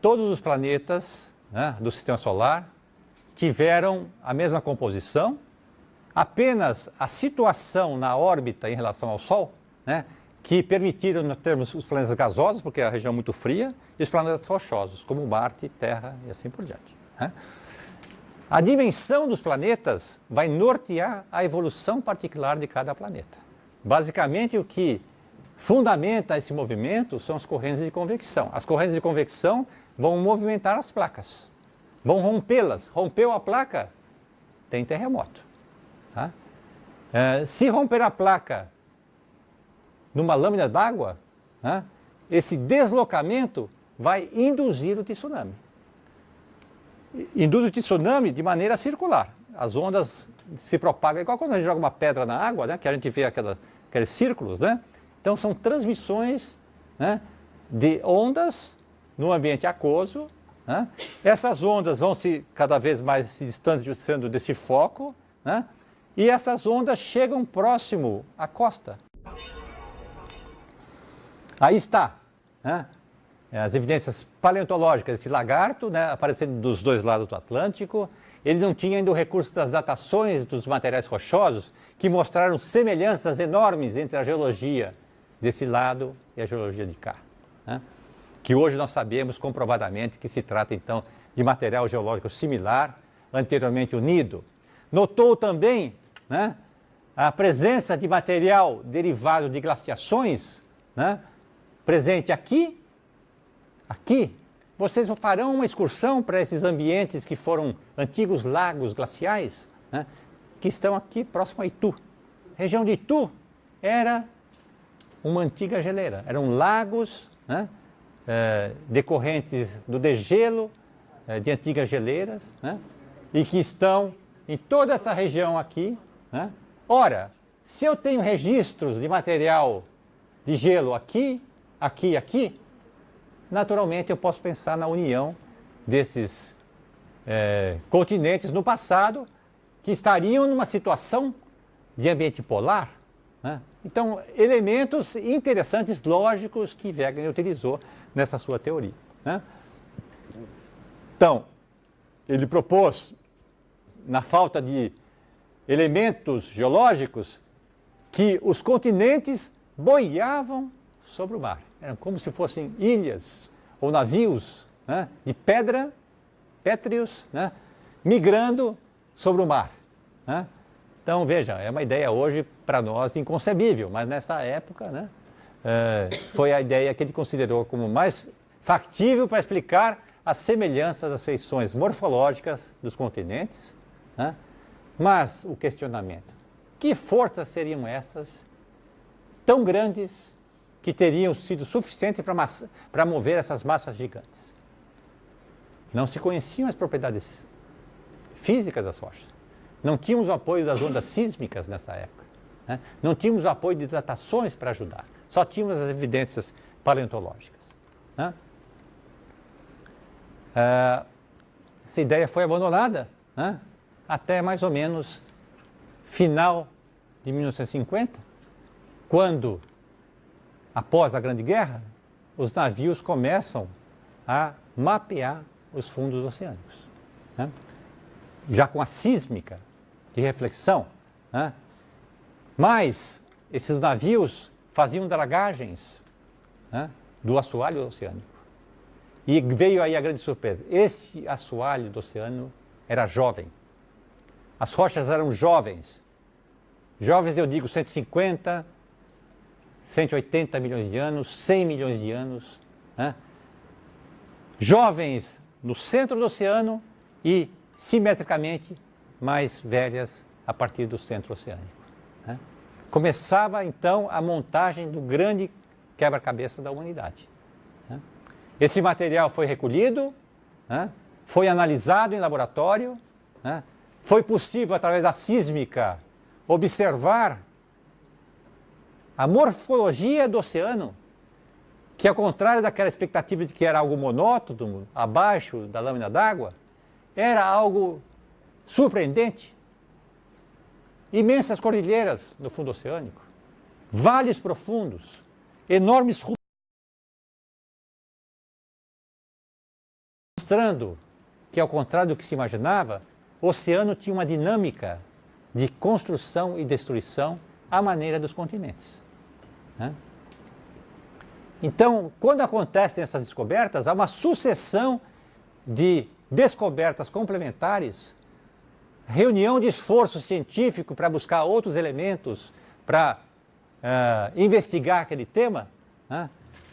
todos os planetas, né, do Sistema Solar tiveram a mesma composição, apenas a situação na órbita em relação ao Sol, né, que permitiram nós termos os planetas gasosos, porque é a região muito fria, e os planetas rochosos, como Marte, Terra e assim por diante, né? A dimensão dos planetas vai nortear a evolução particular de cada planeta. Basicamente, o que fundamenta esse movimento são as correntes de convecção. As correntes de convecção vão movimentar as placas, vão rompê-las. Rompeu a placa, tem terremoto. Tá? Se romper a placa numa lâmina d'água, né, esse deslocamento vai induzir o tsunami. Induz o tsunami de maneira circular. As ondas se propagam, igual quando a gente joga uma pedra na água, né, que a gente vê aqueles círculos, né? Então são transmissões, né, de ondas no ambiente aquoso, né? Essas ondas vão cada vez mais se distanciando desse foco, né? E essas ondas chegam próximo à costa. Aí está, né, as evidências paleontológicas, esse lagarto, né, aparecendo dos dois lados do Atlântico. Ele não tinha ainda o recurso das datações dos materiais rochosos, que mostraram semelhanças enormes entre a geologia desse lado e a geologia de cá, né? Que hoje nós sabemos comprovadamente que se trata então de material geológico similar, anteriormente unido. Notou também, né, a presença de material derivado de glaciações, né, presente aqui. Vocês farão uma excursão para esses ambientes que foram antigos lagos glaciais, né, que estão aqui próximo a Itu. A região de Itu era uma antiga geleira, eram lagos, né, decorrentes do degelo de antigas geleiras, né, e que estão em toda essa região aqui, né. Ora, se eu tenho registros de material de gelo aqui, naturalmente eu posso pensar na união desses continentes no passado que estariam numa situação de ambiente polar, né? Então, elementos interessantes, lógicos, que Wegener utilizou nessa sua teoria, né? Então, ele propôs, na falta de elementos geológicos, que os continentes boiavam sobre o mar. Eram como se fossem ilhas ou navios, né, de pedra, pétreos, né, migrando sobre o mar, né? Então, veja, é uma ideia hoje para nós inconcebível, mas nessa época, né, foi a ideia que ele considerou como mais factível para explicar as semelhanças, as feições morfológicas dos continentes, né? Mas o questionamento, que forças seriam essas tão grandes que teriam sido suficientes para mover essas massas gigantes? Não se conheciam as propriedades físicas das rochas. Não tínhamos o apoio das ondas sísmicas nessa época, né? Não tínhamos o apoio de datações para ajudar. Só tínhamos as evidências paleontológicas, né? Essa ideia foi abandonada, né, até mais ou menos final de 1950, quando, após a Grande Guerra, os navios começam a mapear os fundos oceânicos, né, já com a sísmica de reflexão, né? Mas esses navios faziam dragagens, né, do assoalho oceânico. E veio aí a grande surpresa. Esse assoalho do oceano era jovem. As rochas eram jovens. Jovens, eu digo, 150, 180 milhões de anos, 100 milhões de anos, né? Jovens no centro do oceano e, simetricamente, mais velhas a partir do centro oceânico, né? Começava, então, a montagem do grande quebra-cabeça da humanidade, né? Esse material foi recolhido, né, foi analisado em laboratório, né, foi possível, através da sísmica, observar a morfologia do oceano, que, ao contrário daquela expectativa de que era algo monótono, abaixo da lâmina d'água, era algo surpreendente. Imensas cordilheiras no fundo oceânico, vales profundos, enormes mostrando que, ao contrário do que se imaginava, o oceano tinha uma dinâmica de construção e destruição à maneira dos continentes. Né? Então, quando acontecem essas descobertas, há uma sucessão de descobertas complementares, reunião de esforço científico para buscar outros elementos, para investigar aquele tema. Né?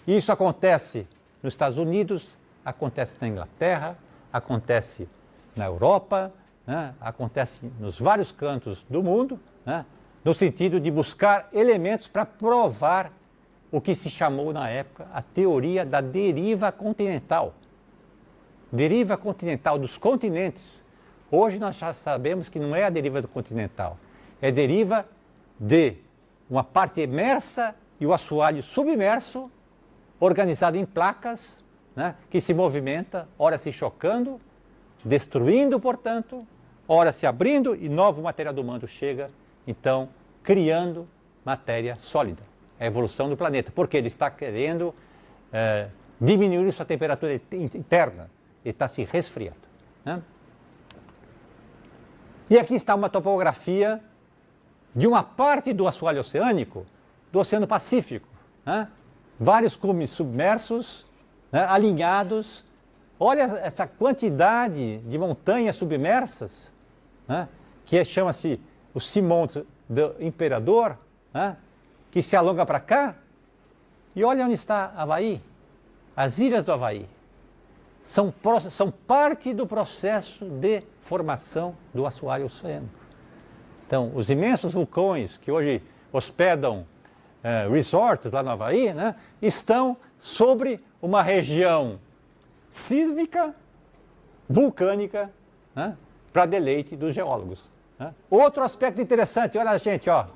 Isso acontece nos Estados Unidos, acontece na Inglaterra, acontece na Europa, né? Acontece nos vários cantos do mundo, né? No sentido de buscar elementos para provar o que se chamou na época a teoria da deriva continental. Deriva continental dos continentes. Hoje nós já sabemos que não é a deriva do continental, é a deriva de uma parte imersa e o assoalho submerso, organizado em placas, né, que se movimenta, ora se chocando, destruindo, portanto, ora se abrindo e novo material do manto chega, então, criando matéria sólida. É a evolução do planeta, porque ele está querendo diminuir sua temperatura interna, ele está se resfriando. Né? E aqui está uma topografia de uma parte do assoalho oceânico, do Oceano Pacífico. Né? Vários cumes submersos, né, alinhados. Olha essa quantidade de montanhas submersas, né, que chama-se o Cimont do Imperador, né, que se alonga para cá. E olha onde está Havaí, as ilhas do Havaí. São parte do processo de formação do assoalho oceânico. Então, os imensos vulcões que hoje hospedam resorts lá no Havaí, né, estão sobre uma região sísmica, vulcânica, né, para deleite dos geólogos. Né. Outro aspecto interessante, olha gente, ó,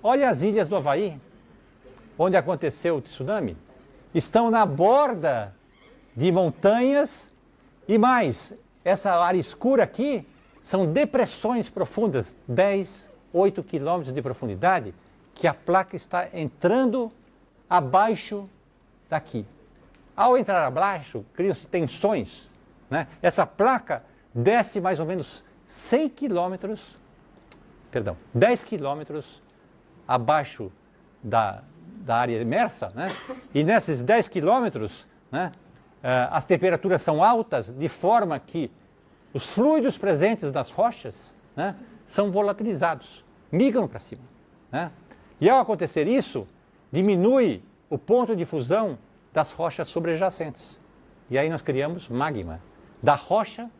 olha as ilhas do Havaí, onde aconteceu o tsunami, estão na borda de montanhas e mais, essa área escura aqui são depressões profundas, 10, 8 quilômetros de profundidade, que a placa está entrando abaixo daqui. Ao entrar abaixo, criam-se tensões. Né? Essa placa desce mais ou menos 100 quilômetros, 10 quilômetros abaixo da área imersa, né? E nesses 10 quilômetros, né, as temperaturas são altas, de forma que os fluidos presentes nas rochas, né, são volatilizados, migram para cima. Né? E ao acontecer isso, diminui o ponto de fusão das rochas sobrejacentes. E aí nós criamos magma. Da rocha,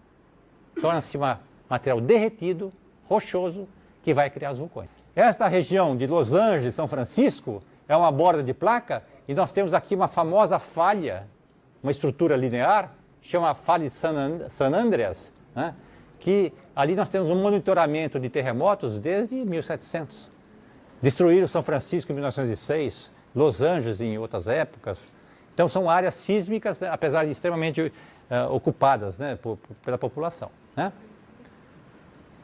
torna-se um material derretido, rochoso, que vai criar os vulcões. Esta região de Los Angeles, São Francisco, é uma borda de placa, e nós temos aqui uma famosa falha, uma estrutura linear, chama a falha de San Andreas, né? Que ali nós temos um monitoramento de terremotos desde 1700. Destruíram São Francisco em 1906, Los Angeles em outras épocas. Então são áreas sísmicas, né, apesar de extremamente ocupadas, né, pela população. Né?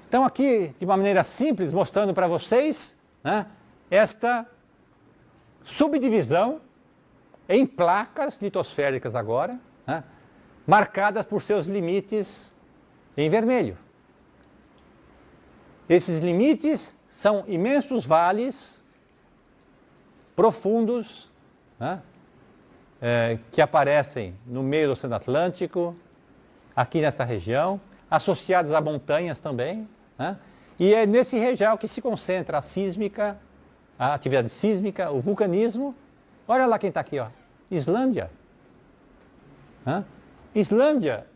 Então aqui, de uma maneira simples, mostrando para vocês, né, esta subdivisão em placas litosféricas agora, né, marcadas por seus limites em vermelho. Esses limites são imensos vales profundos, né, que aparecem no meio do Oceano Atlântico, aqui nesta região, associados a montanhas também. Né, e é nesse região que se concentra a sísmica, a atividade sísmica, o vulcanismo. Olha lá quem está aqui, ó, Islândia. Islândia,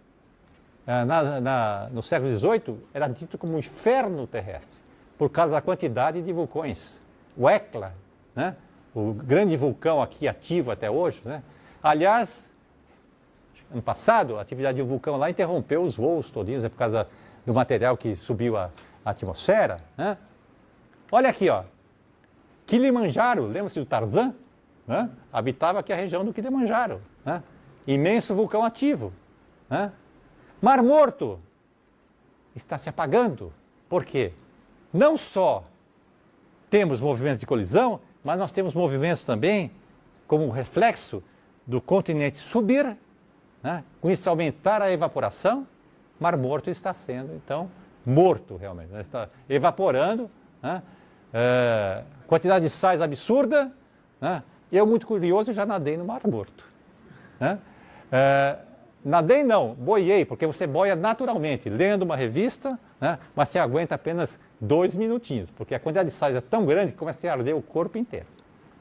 no século XVIII, era dito como um inferno terrestre, por causa da quantidade de vulcões. O Hekla, né, o grande vulcão aqui ativo até hoje, né? Aliás, ano passado, a atividade de um vulcão lá interrompeu os voos todinhos, por causa do material que subiu à atmosfera. Né? Olha aqui, ó, Kilimanjaro, lembra-se do Tarzan? Né? Habitava aqui a região do Kilimanjaro. Né? Imenso vulcão ativo. Né? Mar Morto está se apagando. Por quê? Não só temos movimentos de colisão, mas nós temos movimentos também como reflexo do continente subir né? Com isso aumentar a evaporação, Mar Morto está sendo, então, morto realmente, né? Está evaporando, né? Quantidade de sais absurda, né? Eu, muito curioso, já nadei no Mar Morto, né? Nadei não, boiei, porque você boia naturalmente, lendo uma revista, né? Mas você aguenta apenas 2 minutinhos, porque a quantidade de sais é tão grande que começa a arder o corpo inteiro,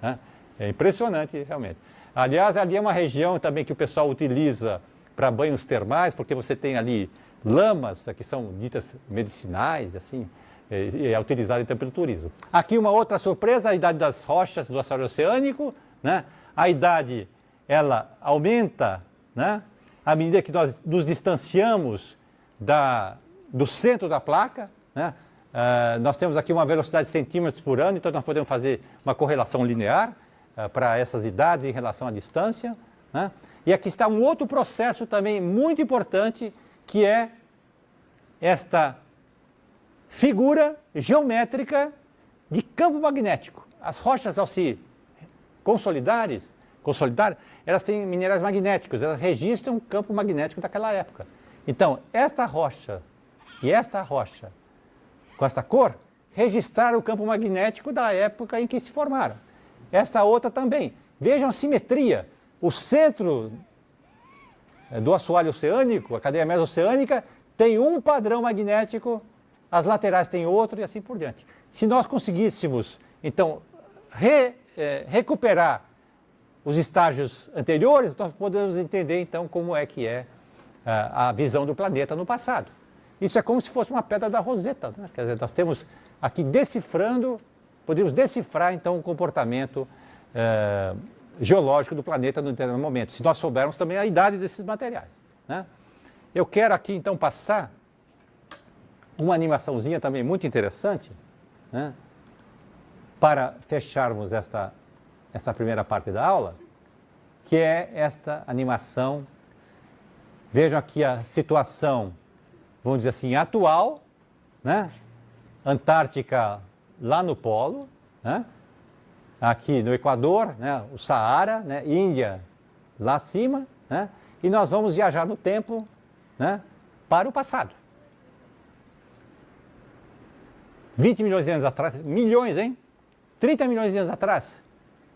né? É impressionante, realmente. Aliás, ali é uma região também que o pessoal utiliza para banhos termais, porque você tem ali lamas, que são ditas medicinais, assim, e é utilizado então pelo turismo. Aqui uma outra surpresa, a idade das rochas do assoalho oceânico, né? A idade, ela aumenta, né? À medida que nós nos distanciamos do centro da placa, né? Nós temos aqui uma velocidade de centímetros por ano, então nós podemos fazer uma correlação linear para essas idades em relação à distância, né? E aqui está um outro processo também muito importante, que é esta figura geométrica de campo magnético. As rochas, ao se consolidar, elas têm minerais magnéticos, elas registram o campo magnético daquela época. Então, esta rocha e esta rocha, com esta cor, registraram o campo magnético da época em que se formaram. Esta outra também. Vejam a simetria. O centro do assoalho oceânico, a cadeia mesoceânica, tem um padrão magnético, as laterais têm outro e assim por diante. Se nós conseguíssemos, então, recuperar os estágios anteriores, nós podemos entender, então, como é que é a visão do planeta no passado. Isso é como se fosse uma pedra da Roseta, né? Quer dizer, nós temos aqui podemos decifrar, então, o comportamento geológico do planeta no determinado momento, se nós soubermos também a idade desses materiais, né? Eu quero aqui, então, passar uma animaçãozinha também muito interessante, né? Para fecharmos esta primeira parte da aula, que é esta animação. Vejam aqui a situação, vamos dizer assim, atual, né? Antártica lá no polo, né? Aqui no Equador, né? O Saara, né? Índia lá acima, né? E nós vamos viajar no tempo, né? Para o passado. 20 milhões de anos atrás, milhões, hein? 30 milhões de anos atrás.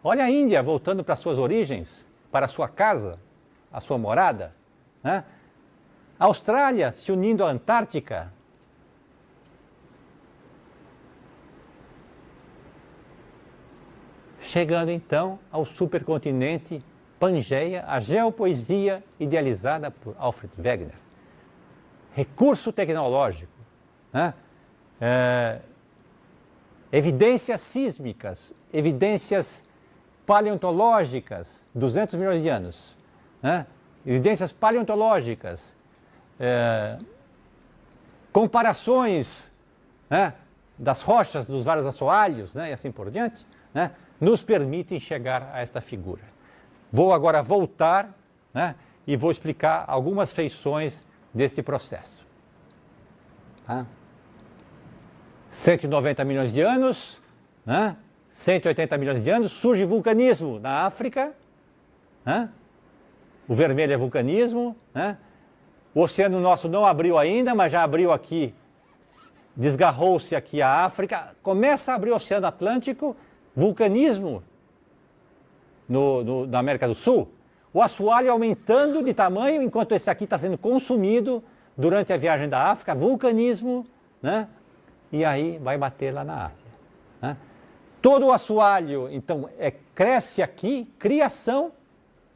Olha a Índia voltando para suas origens, para a sua casa, a sua morada, né? A Austrália se unindo à Antártica. Chegando então ao supercontinente Pangeia, a geopoesia idealizada por Alfred Wegener. Recurso tecnológico, né? Evidências sísmicas, evidências paleontológicas, 200 milhões de anos, né? Evidências paleontológicas, comparações, né? Das rochas dos vários assoalhos, né? E assim por diante, né? Nos permitem chegar a esta figura. Vou agora voltar, né? E vou explicar algumas feições deste processo. Tá? 190 milhões de anos, né? 180 milhões de anos, surge vulcanismo na África, né? O vermelho é vulcanismo, né? O oceano nosso não abriu ainda, mas já abriu aqui, desgarrou-se aqui a África, começa a abrir o Oceano Atlântico, vulcanismo na América do Sul, o assoalho aumentando de tamanho, enquanto esse aqui está sendo consumido durante a viagem da África, vulcanismo, né? E aí vai bater lá na Ásia, né? Todo o assoalho, então, cresce aqui, criação,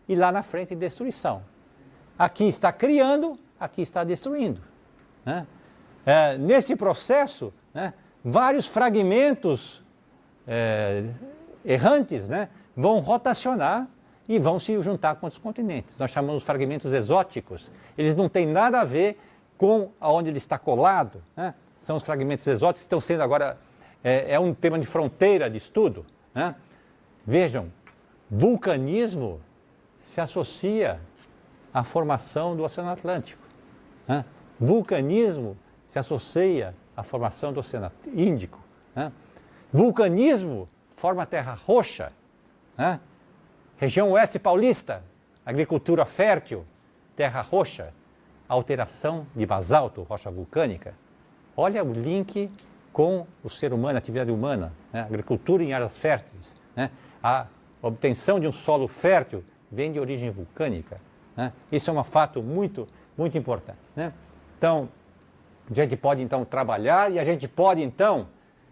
e lá na frente destruição. Aqui está criando, aqui está destruindo, né? Nesse processo, né, vários fragmentos errantes, né, vão rotacionar e vão se juntar com outros continentes. Nós chamamos de fragmentos exóticos. Eles não têm nada a ver com aonde ele está colado, né? São os fragmentos exóticos que estão sendo agora, é um tema de fronteira de estudo, né? Vejam, vulcanismo se associa à formação do Oceano Atlântico, né? Vulcanismo se associa à formação do Oceano Índico, né? Vulcanismo forma terra roxa, né? Região oeste paulista, agricultura fértil, terra roxa, alteração de basalto, rocha vulcânica. Olha o link com o ser humano, a atividade humana, né? Agricultura em áreas férteis, né? A obtenção de um solo fértil vem de origem vulcânica, né? Isso é um fato muito, muito importante, né? Então, a gente pode então trabalhar e a gente pode então,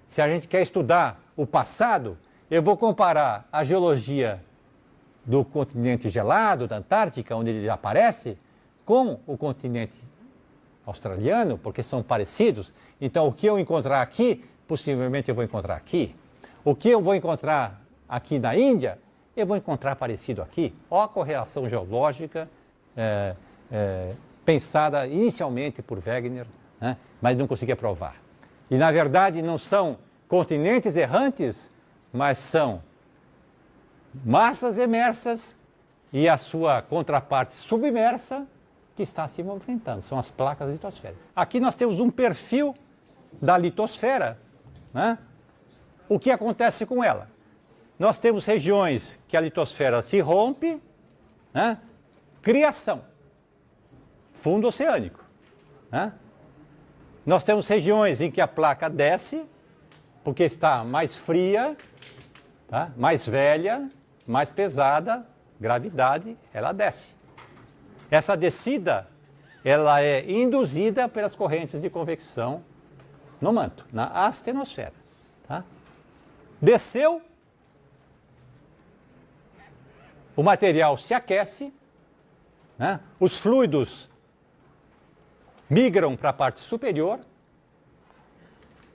se a gente quer estudar o passado, eu vou comparar a geologia do continente gelado, da Antártica, onde ele aparece, com o continente australiano, porque são parecidos. Então, o que eu encontrar aqui, possivelmente eu vou encontrar aqui. O que eu vou encontrar aqui na Índia, eu vou encontrar parecido aqui. Olha a correlação geológica pensada inicialmente por Wegener, né, mas não conseguia provar. E, na verdade, não são continentes errantes, mas são massas emersas e a sua contraparte submersa que está se movimentando. São as placas litosféricas. Aqui nós temos um perfil da litosfera, né? O que acontece com ela? Nós temos regiões que a litosfera se rompe, né? Criação, fundo oceânico, né? Nós temos regiões em que a placa desce, porque está mais fria, tá? Mais velha, mais pesada, gravidade, ela desce. Essa descida, ela é induzida pelas correntes de convecção no manto, na astenosfera. Tá? Desceu, o material se aquece, né? Os fluidos migram para a parte superior,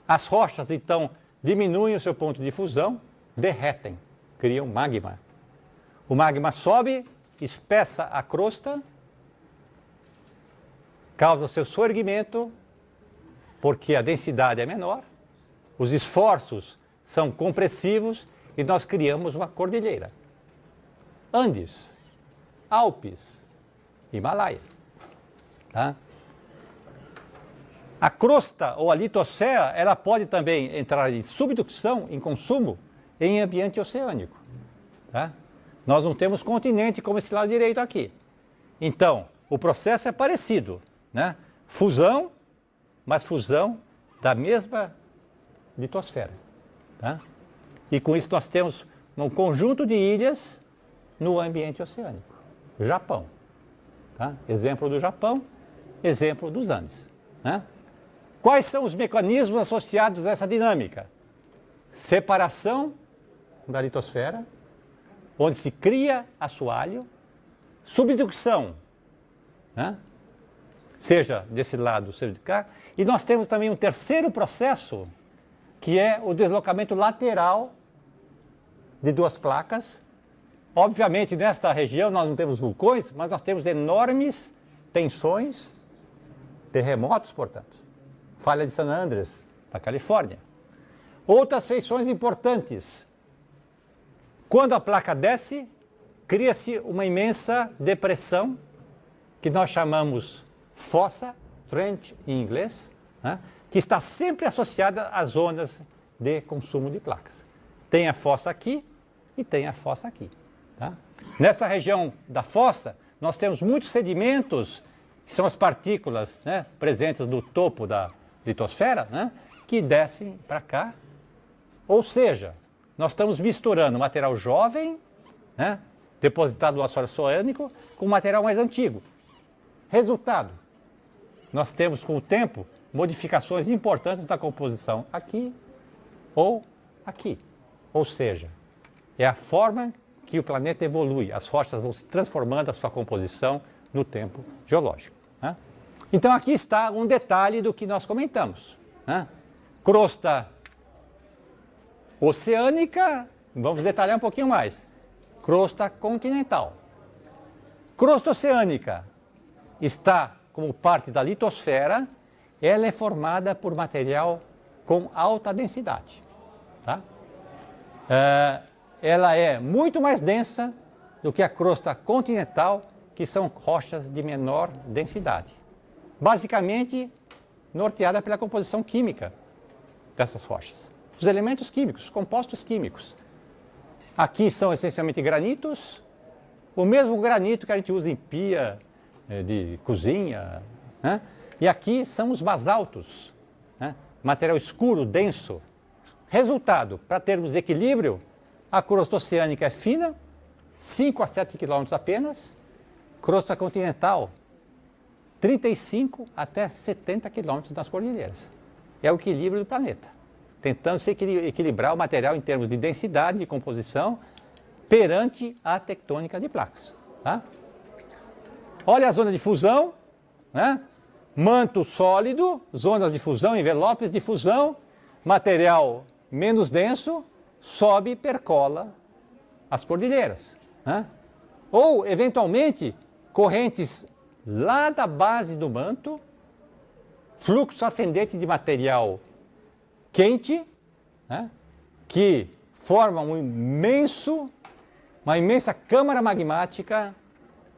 as rochas, então, diminuem o seu ponto de fusão, derretem, criam magma. O magma sobe, espessa a crosta, causa seu soerguimento, porque a densidade é menor, os esforços são compressivos e nós criamos uma cordilheira. Andes, Alpes, Himalaia. Tá? A crosta ou a litosfera, ela pode também entrar em subducção, em consumo, em ambiente oceânico. Tá? Nós não temos continente como esse lado direito aqui. Então, o processo é parecido, né? Fusão, mas fusão da mesma litosfera. Tá? E com isso nós temos um conjunto de ilhas no ambiente oceânico. Japão. Tá? Exemplo do Japão, exemplo dos Andes. Né? Quais são os mecanismos associados a essa dinâmica? Separação da litosfera, onde se cria assoalho, subducção, né? Seja desse lado, seja de cá. E nós temos também um terceiro processo, que é o deslocamento lateral de duas placas. Obviamente, nesta região nós não temos vulcões, mas nós temos enormes tensões, terremotos, portanto. Falha de San Andreas, na Califórnia. Outras feições importantes. Quando a placa desce, cria-se uma imensa depressão, que nós chamamos fossa, trench em inglês, né, que está sempre associada às zonas de consumo de placas. Tem a fossa aqui e tem a fossa aqui. Tá? Nessa região da fossa, nós temos muitos sedimentos, que são as partículas, né, presentes no topo da litosfera, né, que descem para cá. Ou seja, nós estamos misturando material jovem, né, depositado no assoalho oceânico, com material mais antigo. Resultado, nós temos com o tempo modificações importantes da composição aqui ou aqui. Ou seja, é a forma que o planeta evolui, as rochas vão se transformando a sua composição no tempo geológico. Né? Então aqui está um detalhe do que nós comentamos. Né? Crosta oceânica, vamos detalhar um pouquinho mais. Crosta continental. Crosta oceânica está como parte da litosfera, ela é formada por material com alta densidade. Tá? Ela é muito mais densa do que a crosta continental, que são rochas de menor densidade. Basicamente, norteada pela composição química dessas rochas. Os elementos químicos, os compostos químicos. Aqui são essencialmente granitos, o mesmo granito que a gente usa em pia, de cozinha, né? E aqui são os basaltos, né? Material escuro, denso. Resultado, para termos equilíbrio, a crosta oceânica é fina, 5 a 7 quilômetros apenas, crosta continental, 35 até 70 quilômetros nas cordilheiras. É o equilíbrio do planeta, tentando se equilibrar o material em termos de densidade, de composição, perante a tectônica de placas. Tá? Olha a zona de fusão, né? Manto sólido, zonas de fusão, envelopes de fusão, material menos denso, sobe e percola as cordilheiras. Né? Ou, eventualmente, correntes lá da base do manto, fluxo ascendente de material quente, né? Que forma uma imensa câmara magmática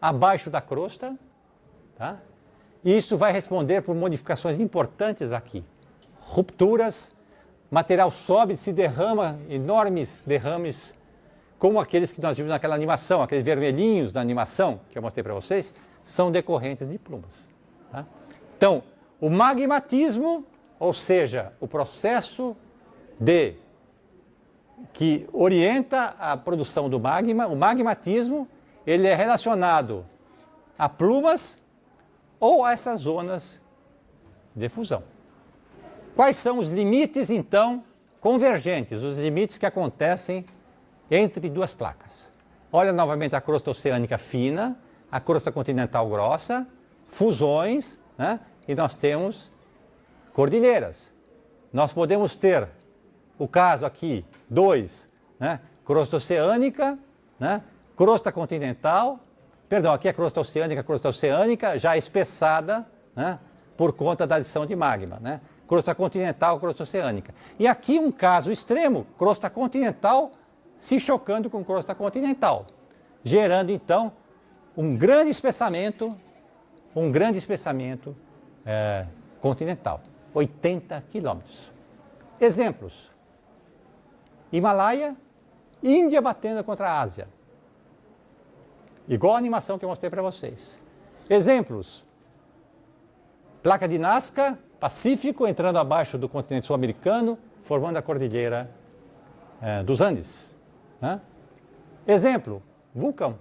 abaixo da crosta. Tá? E isso vai responder por modificações importantes aqui. Rupturas, material sobe, se derrama, enormes derrames, como aqueles que nós vimos naquela animação, aqueles vermelhinhos da animação que eu mostrei para vocês, são decorrentes de plumas. Tá? Então, o magmatismo, ou seja, o processo que orienta a produção do magma, o magmatismo, ele é relacionado a plumas ou a essas zonas de fusão. Quais são os limites, então, convergentes, os limites que acontecem entre duas placas? Olha novamente a crosta oceânica fina, a crosta continental grossa, fusões, né? E nós temos cordilheiras. Nós podemos ter o caso aqui, 2, né? Crosta oceânica, né? Crosta continental, perdão, aqui é crosta oceânica já espessada, né? Por conta da adição de magma, né? Crosta continental, crosta oceânica. E aqui um caso extremo, crosta continental se chocando com crosta continental, gerando então um grande espessamento continental, 80 quilômetros. Exemplos: Himalaia, Índia batendo contra a Ásia, igual a animação que eu mostrei para vocês. Exemplos: placa de Nazca, Pacífico entrando abaixo do continente sul-americano, formando a cordilheira dos Andes. Né? Exemplo: vulcão,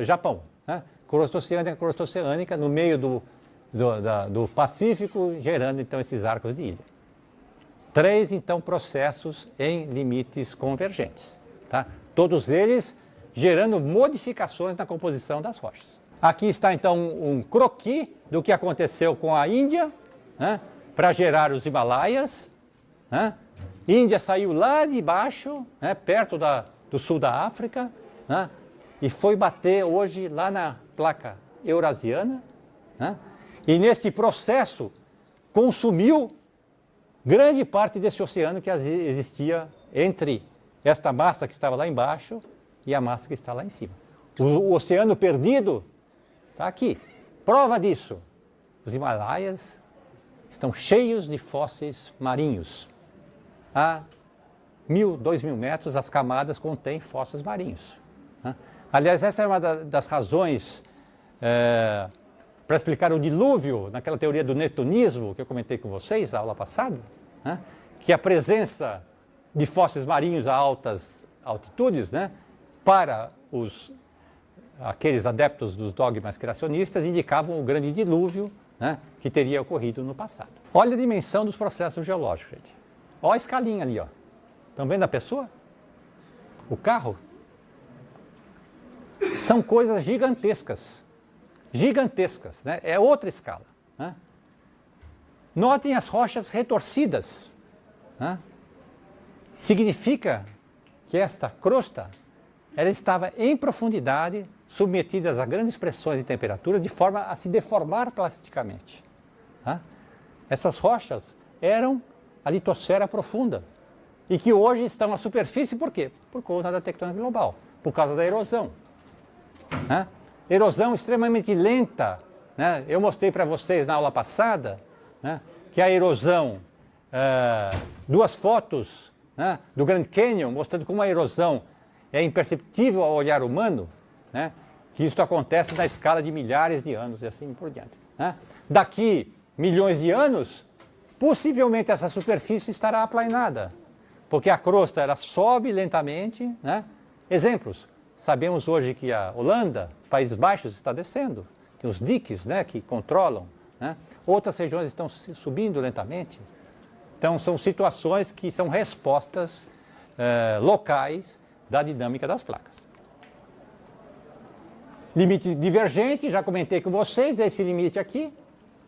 Japão, né? Crosta oceânica no meio do Pacífico, gerando então esses arcos de ilha. 3, então, processos em limites convergentes. Tá? Todos eles gerando modificações na composição das rochas. Aqui está então um croquis do que aconteceu com a Índia, né? Para gerar os Himalaias. Né? Índia saiu lá de baixo, né? Perto do sul da África, né? E foi bater hoje lá na placa eurasiana, né? E nesse processo consumiu grande parte desse oceano que existia entre esta massa que estava lá embaixo e a massa que está lá em cima. O oceano perdido está aqui. Prova disso: os Himalaias estão cheios de fósseis marinhos. A 1.000, 2.000 metros, as camadas contêm fósseis marinhos. Né? Aliás, essa é uma das razões para explicar o dilúvio, naquela teoria do netunismo que eu comentei com vocês na aula passada, né? Que a presença de fósseis marinhos a altas altitudes, né? Para aqueles adeptos dos dogmas criacionistas, indicavam o grande dilúvio, né? Que teria ocorrido no passado. Olha a dimensão dos processos geológicos, gente. Olha a escalinha ali, ó. Estão vendo a pessoa? O carro? São coisas gigantescas. Gigantescas, né? É outra escala. Né? Notem as rochas retorcidas. Né? Significa que esta crosta ela estava em profundidade, submetidas a grandes pressões e temperaturas, de forma a se deformar plasticamente. Tá? Essas rochas eram a litosfera profunda e que hoje estão à superfície, por quê? Por conta da tectônica global, por causa da erosão. Né? Erosão extremamente lenta. Né? Eu mostrei para vocês na aula passada, né, que a erosão, duas fotos, né, do Grand Canyon, mostrando como a erosão é imperceptível ao olhar humano, né, que isso acontece na escala de milhares de anos e assim por diante. Né? Daqui milhões de anos, possivelmente essa superfície estará aplanada, porque a crosta ela sobe lentamente. Né? Exemplos, sabemos hoje que a Holanda, Países Baixos, está descendo, tem os diques, né, que controlam, né? Outras regiões estão subindo lentamente. Então são situações que são respostas locais da dinâmica das placas. Limite divergente, já comentei com vocês, é esse limite aqui,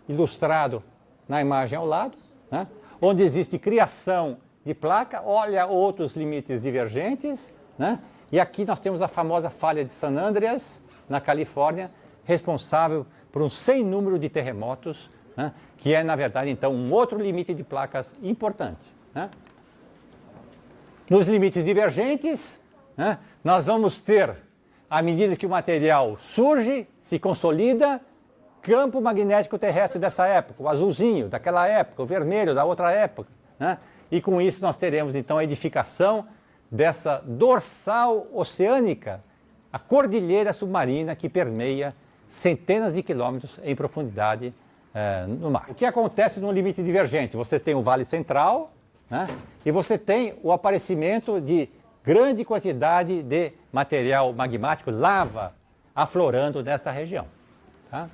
ilustrado na imagem ao lado, né? Onde existe criação de placa, olha outros limites divergentes, né? E aqui nós temos a famosa falha de San Andreas, na Califórnia, responsável por um sem número de terremotos, né? Que é, na verdade, então, um outro limite de placas importante. Né? Nos limites divergentes, né, nós vamos ter, à medida que o material surge, se consolida, campo magnético terrestre dessa época, o azulzinho daquela época, o vermelho da outra época. Né? E com isso nós teremos, então, a edificação dessa dorsal oceânica, a cordilheira submarina que permeia centenas de quilômetros em profundidade no mar. O que acontece no limite divergente? Você tem o Vale Central, né? E você tem o aparecimento de grande quantidade de material magmático, lava, aflorando nesta região. Tá?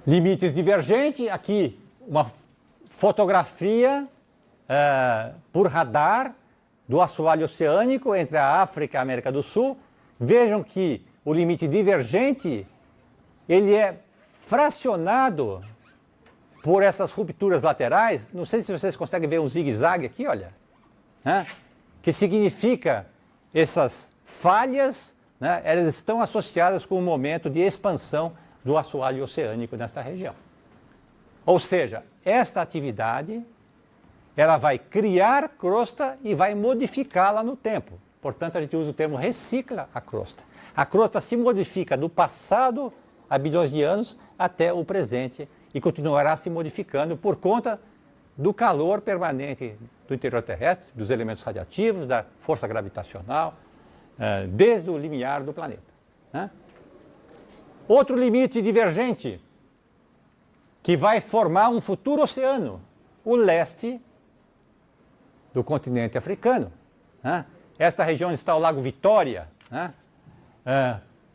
Limites divergentes, aqui uma fotografia por radar do assoalho oceânico entre a África e a América do Sul. Vejam que o limite divergente, ele é fracionado por essas rupturas laterais. Não sei se vocês conseguem ver um zigue-zague aqui, olha. Né? Que significa essas falhas, né? Elas estão associadas com o momento de expansão do assoalho oceânico nesta região. Ou seja, esta atividade, ela vai criar crosta e vai modificá-la no tempo. Portanto, a gente usa o termo recicla a crosta. A crosta se modifica do passado há bilhões de anos até o presente e continuará se modificando por conta do calor permanente do interior terrestre, dos elementos radiativos, da força gravitacional, desde o limiar do planeta. Né? Outro limite divergente que vai formar um futuro oceano, o leste do continente africano. Né? Esta região está o Lago Vitória. Né?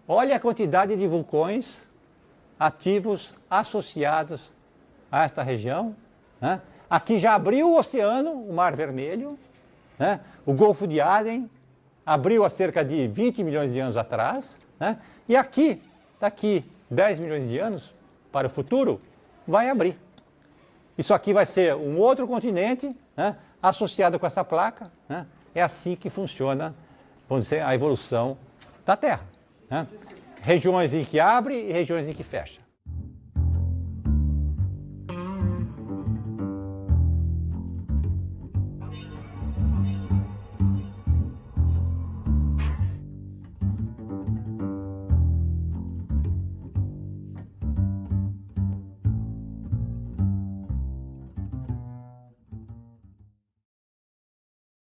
Olha a quantidade de vulcões ativos associados a esta região. Né? Aqui já abriu o oceano, o Mar Vermelho. Né? O Golfo de Aden abriu há cerca de 20 milhões de anos atrás. Né? E aqui, daqui 10 milhões de anos para o futuro, vai abrir. Isso aqui vai ser um outro continente, né, associado com essa placa. Né? É assim que funciona, vamos dizer, a evolução da Terra. Né? Regiões em que abre e regiões em que fecha.